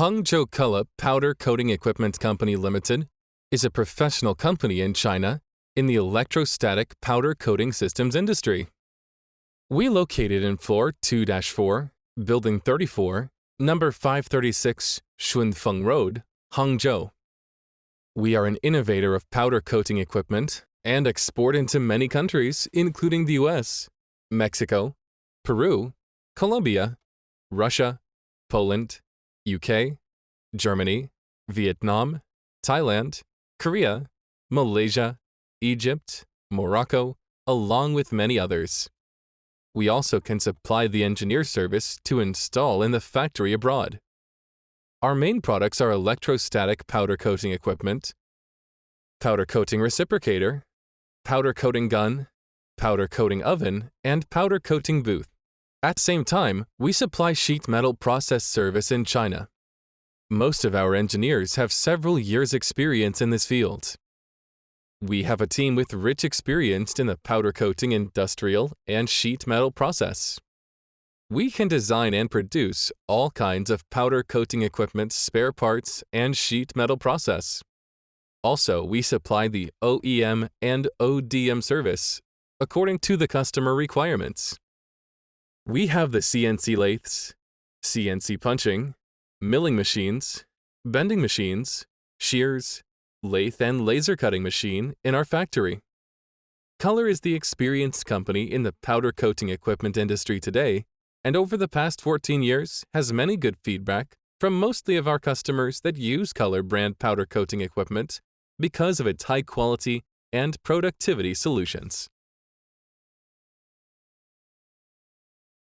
Hangzhou COLO Powder Coating Equipment Company Limited is a professional company in China in the electrostatic powder coating systems industry. We located in floor 2-4, building 34, number 536 Shunfeng Road, Hangzhou. We are an innovator of powder coating equipment and export into many countries, including the US, Mexico, Peru, Colombia, Russia, Poland, UK, Germany, Vietnam, Thailand, Korea, Malaysia, Egypt, Morocco, along with many others. We also can supply the engineer service to install in the factory abroad. Our main products are electrostatic powder coating equipment, powder coating reciprocator, powder coating gun, powder coating oven, and powder coating booth. At the same time, we supply sheet metal process service in China. Most of our engineers have several years' experience in this field. We have a team with rich experience in the powder coating industrial and sheet metal process. We can design and produce all kinds of powder coating equipment, spare parts, and sheet metal process. Also, we supply the OEM and ODM service according to the customer requirements. We have the CNC lathes, CNC punching, milling machines, bending machines, shears, lathe and laser cutting machine in our factory. COLO is the experienced company in the powder coating equipment industry today, and over the past 14 years has many good feedback from mostly of our customers that use COLO brand powder coating equipment because of its high quality and productivity solutions.